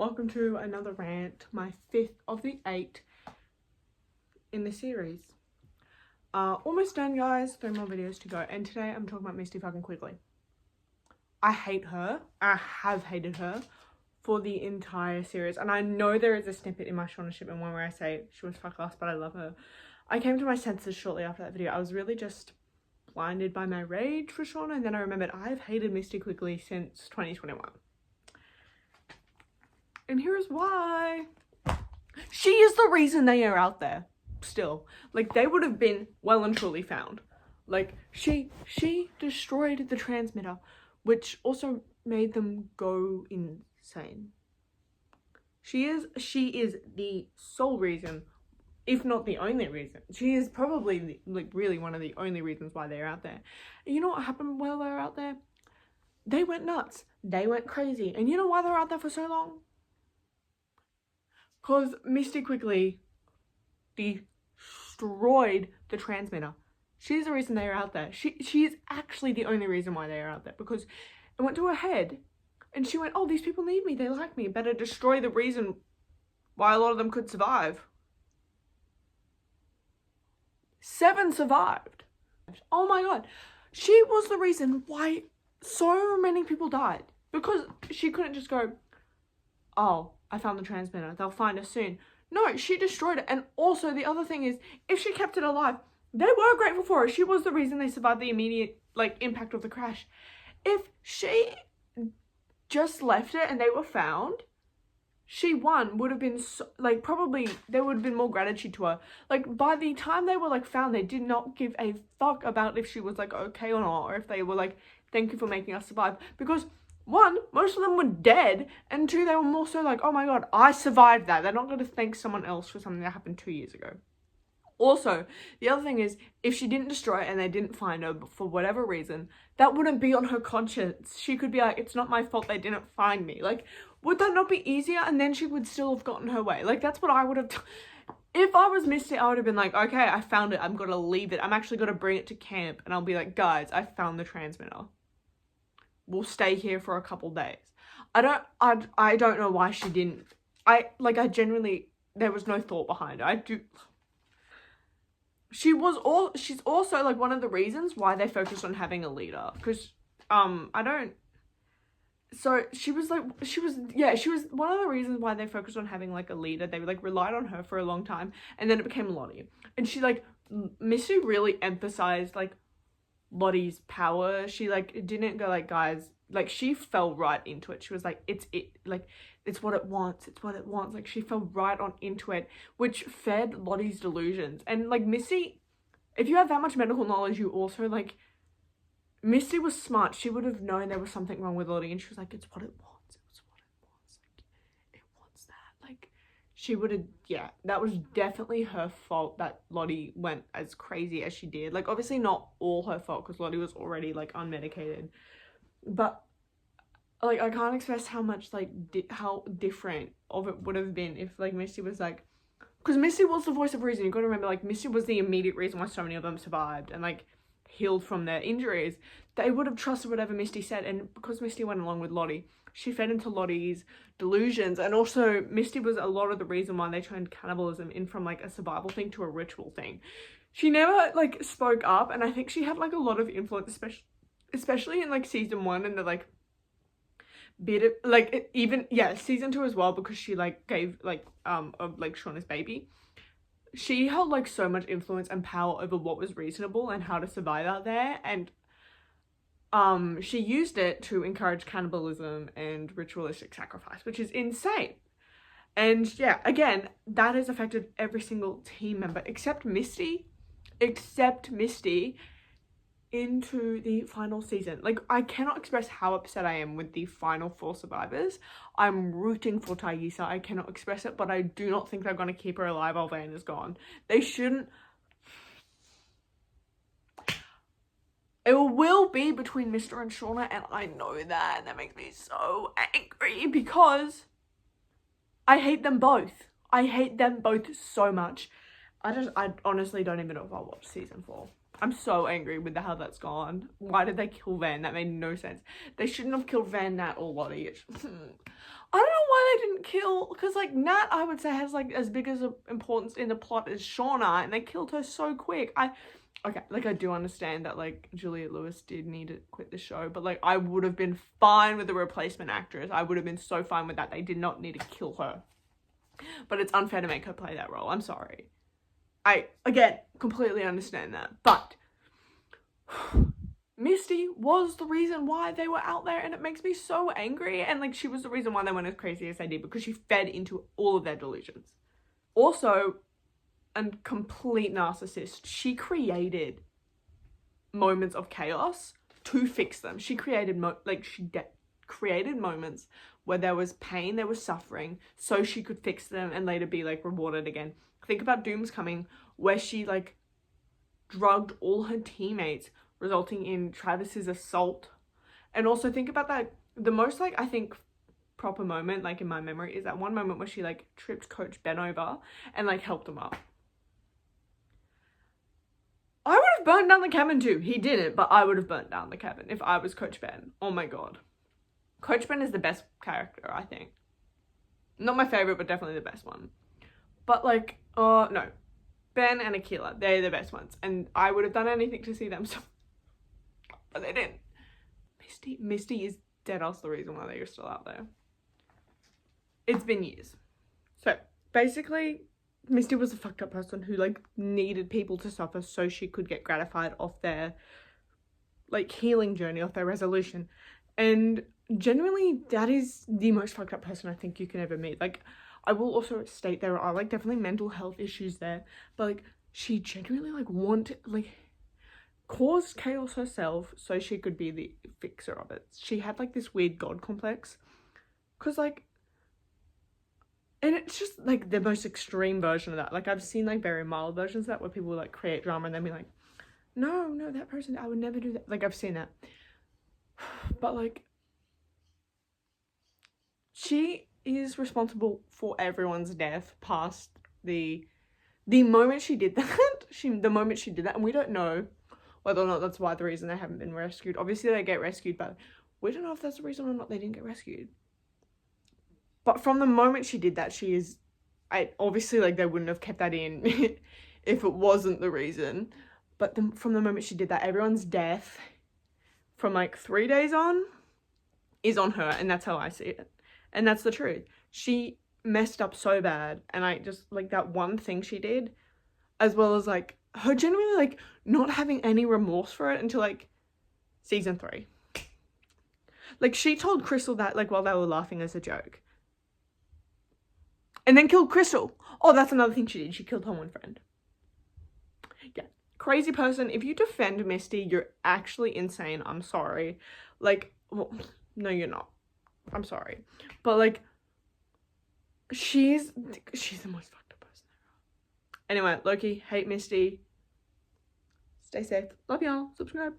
Welcome to another rant, my 5th of the 8 in the series. Almost done, guys. 3 more videos to go, and today I'm talking about Misty fucking Quigley. I hate her. I have hated her for the entire series, and I know there is a snippet in my Shauna Shipman one where I say she was fuck ass, but I love her. I came to my senses shortly after that video. I was really just blinded by my rage for Shauna, and then I remembered I've hated Misty Quigley since 2021. And here's why. She is the reason they are out there still. Like, they would have been well and truly found. Like, she destroyed the transmitter, which also made them go insane. She is the sole reason, if not the only reason. She is probably really one of the only reasons why they're out there. And you know what happened while they were out there? They went nuts. They went crazy. And you know why they're out there for so long? Because Misty Quigley destroyed the transmitter. She's the reason they are out there. She is actually the only reason why they are out there, because it went to her head and she went, oh, these people need me, they like me, better destroy the reason why a lot of them could survive. 7 survived. Oh my god. She was the reason why so many people died, because she couldn't just go, oh, I found the transmitter, they'll find us soon. No, she destroyed it. And also the other thing is, if she kept it alive, they were grateful for her. She was the reason they survived the immediate impact of the crash. If she just left it and they were found, she would have been so, probably there would have been more gratitude to her. By the time they were found, they did not give a fuck about if she was okay or not, or if they were thank you for making us survive, because 1, most of them were dead, and 2, they were more so oh my god, I survived that. They're not going to thank someone else for something that happened 2 years ago. Also, the other thing is, if she didn't destroy it and they didn't find her for whatever reason, that wouldn't be on her conscience. She could be like, it's not my fault they didn't find me. Would that not be easier? And then she would still have gotten her way. That's what I would have if I was Misty, I would have been okay, I found it, I'm gonna leave it. I'm actually gonna bring it to camp, and I'll be like, guys, I found the transmitter. We'll stay here for a couple days. I don't know why she didn't. I genuinely, there was no thought behind it. She's also one of the reasons why they focused on having a leader, because she was one of the reasons why they focused on having a leader. They relied on her for a long time, and then it became Lottie, and she Misty really emphasized Lottie's power. She didn't go guys, she fell right into it. She was it's what it wants, it's what it wants. She fell right on into it, which fed Lottie's delusions. And Misty, if you have that much medical knowledge, you also Misty was smart. She would have known there was something wrong with Lottie, and she was it's what it wants, it's what it wants, it wants that. She would have, yeah, that was definitely her fault that Lottie went as crazy as she did. Obviously not all her fault, because Lottie was already unmedicated, but I can't express how much how different of it would have been if Misty was because Misty was the voice of reason. You gotta remember, Misty was the immediate reason why so many of them survived and healed from their injuries. They would have trusted whatever Misty said, and because Misty went along with Lottie, she fed into Lottie's delusions. And also Misty was a lot of the reason why they turned cannibalism in from a survival thing to a ritual thing. She never spoke up, and I think she had a lot of influence, especially in season 1 and the bit of season 2 as well, because she gave of Shauna's baby. She held so much influence and power over what was reasonable and how to survive out there, and she used it to encourage cannibalism and ritualistic sacrifice, which is insane. And yeah, again, that has affected every single team member except Misty into the final season. I cannot express how upset I am with the final 4 survivors. I'm rooting for Taissa. I cannot express it, but I do not think they're going to keep her alive while Van is gone. They shouldn't. It will be between Mr. and Shauna, and I know that, and that makes me so angry, because I hate them both. I hate them both so much. I honestly don't even know if I'll watch season 4. I'm so angry with how that's gone. Why did they kill Van? That made no sense. They shouldn't have killed Van, Nat, or Lottie. I don't know why they didn't kill, because like Nat, I would say, has like as big as a importance in the plot as Shauna, and they killed her so quick. Okay, like I do understand that like Juliette Lewis did need to quit the show, but like I would have been fine with the replacement actress. I would have been so fine with that. They did not need to kill her. But it's unfair to make her play that role. I'm sorry. I, again, completely understand that. But Misty was the reason why they were out there, and it makes me so angry. And like, she was the reason why they went as crazy as they did, because she fed into all of their delusions. Also, a complete narcissist. She created moments of chaos to fix them. She created created moments where there was pain, there was suffering, so she could fix them and later be like rewarded again. Think about Doom's Coming, where she like drugged all her teammates, resulting in Travis's assault. And also think about that, the most like I think proper moment like in my memory is that one moment where she like tripped Coach Ben over and like helped him up. I would have burned down the cabin too. He didn't, but I would have burnt down the cabin if I was Coach Ben. Oh my god. Coach Ben is the best character, I think. Not my favorite, but definitely the best one. But like, no. Ben and Akila, they're the best ones. And I would have done anything to see them, so... But they didn't. Misty is dead ass the reason why they're still out there. It's been years. So, basically, Misty was a fucked up person who, like, needed people to suffer so she could get gratified off their, like, healing journey, off their resolution. And genuinely, that is the most fucked up person I think you can ever meet. Like, I will also state there are, like, definitely mental health issues there. But, like, she genuinely, like, caused chaos herself so she could be the fixer of it. She had, like, this weird god complex. Because, like... And it's just, like, the most extreme version of that. Like, I've seen, like, very mild versions of that where people, like, create drama and then be like, no, that person, I would never do that. Like, I've seen that. But, like, she is responsible for everyone's death past the moment she did that. The moment she did that, and we don't know whether or not that's why the reason they haven't been rescued. Obviously, they get rescued, but we don't know if that's the reason or not they didn't get rescued. But from the moment she did that, she is... obviously, like, they wouldn't have kept that in if it wasn't the reason. But from the moment she did that, everyone's death from, like, 3 days on is on her. And that's how I see it. And that's the truth. She messed up so bad. And I just, like, that one thing she did, as well as, like, her genuinely, like, not having any remorse for it until, like, season 3. Like, she told Crystal that, like, while they were laughing as a joke. And then killed Crystal. Oh, that's another thing she did. She killed her one friend. Yeah. Crazy person. If you defend Misty, you're actually insane. I'm sorry. Like, well, no, you're not. I'm sorry. But, like, she's the most fucked up person ever. Anyway, Loki, hate Misty. Stay safe. Love y'all. Subscribe.